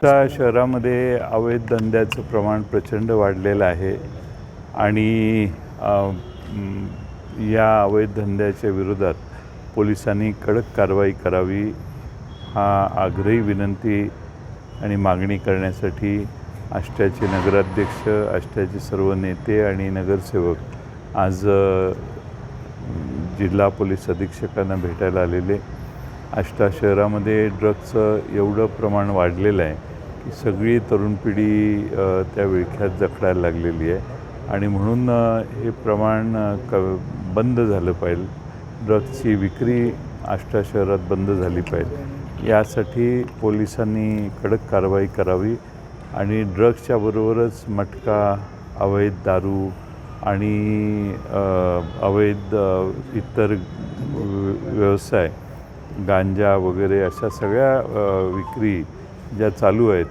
आष्टा शहरामध्ये अवैध धंद्याचं प्रमाण प्रचंड वाढलेलं आहे आणि या अवैध धंद्याच्या विरोधात पोलिसांनी कडक कारवाई करावी हा आग्रही विनंती आणि मागणी करण्यासाठी आष्ट्याचे नगराध्यक्ष, आष्ट्याचे सर्व नेते आणि नगरसेवक आज जिल्हा पोलीस अधीक्षकांना भेटायला आलेले. आष्टा शहरामध्ये ड्रग्सचं एवढं प्रमाण वाढलेलं आहे की सगळी तरुण पिढी त्या विळख्यात जखडायला लागलेली आहे आणि म्हणून हे प्रमाण बंद झालं पाहिजे. ड्रग्सची विक्री आष्टा शहरात बंद झाली पाहिजे. यासाठी पोलिसांनी कडक कारवाई करावी आणि ड्रग्सच्या बरोबरच मटका, अवैध दारू आणि अवैध इतर व्यवसाय, गांजा वगैरे अशा सगळ्या विक्री ज्या चालू आहेत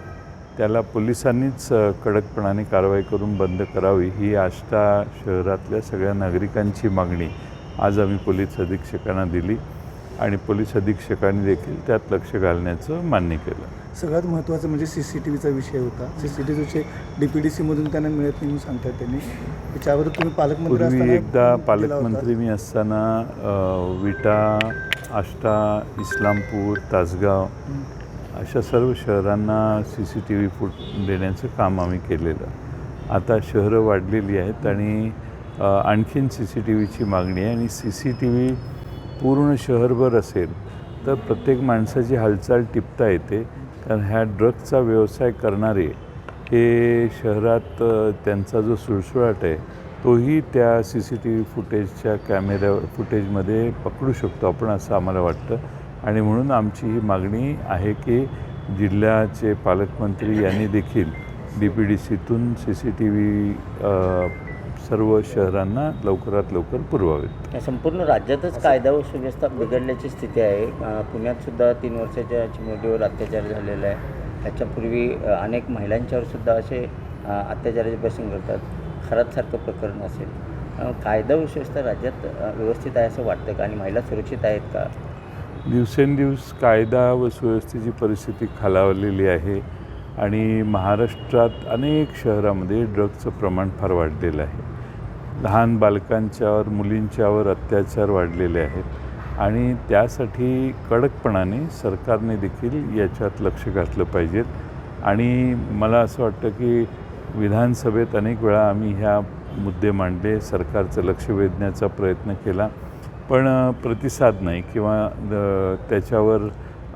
त्याला पोलिसांनीच कडकपणाने कारवाई करून बंद करावी ही आष्टा शहरातल्या सगळ्या नागरिकांची मागणी आज आम्ही पोलीस अधीक्षकांना दिली आणि पोलीस अधीक्षकांनी देखील त्यात लक्ष घालण्याचं मान्य केलं. सगळ्यात महत्त्वाचं म्हणजे CCTVचा विषय होता. CCTVचे DPDCमधून त्यांना मिळत नाही म्हणून सांगतात त्यांनी. त्याच्यावर तुम्ही पालकमंत्री पूर्वी एकदा पालकमंत्री मी असताना विटा, आष्टा, इस्लामपूर, तासगाव अशा सर्व शहरांना CCTV फूट देण्याचं काम आम्ही केलेलं. आता शहरं वाढलेली आहेत आणि आणखीन CCTVची मागणी आहे आणि CCTV पूर्ण शहरभर असेल तर प्रत्येक माणसाची हालचाल टिपता येते. कारण ह्या ड्रग्सचा व्यवसाय करणारे हे शहरात त्यांचा जो सुळसुळाट आहे तोही त्या CCTV फुटेजच्या फुटेजमध्ये पकडू शकतो आपण असं आम्हाला वाटतं आणि म्हणून आमची ही मागणी आहे की जिल्ह्याचे पालकमंत्री यांनी देखील DPDCतून CCTV सर्व शहरांना लवकरात लवकर पुरवावेत. संपूर्ण राज्यातच कायदा व सुव्यवस्था बिघडल्याची स्थिती आहे. पुण्यातसुद्धा 3 वर्षाच्या चिमुरडीवर अत्याचार झालेला आहे. त्याच्यापूर्वी अनेक महिलांच्यावर सुद्धा असे अत्याचाराचे प्रसंग घडतात. खरातसारखं प्रकरण असेल. कायदा व सुव्यवस्था राज्यात व्यवस्थित आहे असं वाटतं का आणि महिला सुरक्षित आहेत का? दिवसेंदिवस कायदा व सुव्यवस्थेची परिस्थिती खालावलेली आहे आणि महाराष्ट्रात अनेक शहरामध्ये ड्रग्सचं प्रमाण फार वाढलेलं आहे. लहान बालकांच्यावर, मुलींच्यावर अत्याचार वाढलेले आहेत आणि त्यासाठी कडकपणाने सरकारने देखील याच्यात लक्ष घातलं पाहिजेत. आणि मला असं वाटतं की विधानसभेत अनेक वेळा आम्ही ह्या मुद्दे मांडले, सरकारचं लक्ष वेधण्याचा प्रयत्न केला, पण प्रतिसाद नाही किंवा त्याच्यावर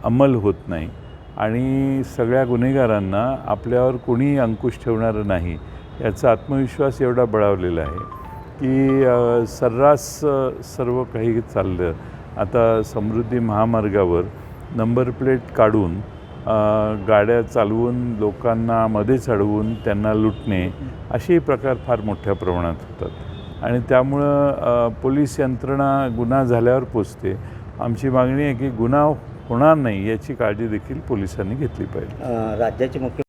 अंमल होत नाही आणि सगळ्या गुन्हेगारांना आपल्यावर कोणीही अंकुश ठेवणारं नाही याचा आत्मविश्वास एवढा बळावलेला आहे की सर्रास सर्व काही चाललं. आता समृद्धी महामार्गावर नंबर प्लेट काढून गाड्या चालवून लोकांना मध्येच अडवून त्यांना लुटणे असेही प्रकार फार मोठ्या प्रमाणात होतात आणि त्यामुळं पोलीस यंत्रणा गुन्हा झाल्यावर पोचते. आमची मागणी आहे की गुन्हा होणार नाही याची काळजी देखील पोलिसांनी घेतली पाहिजे. राज्याचे मुख्य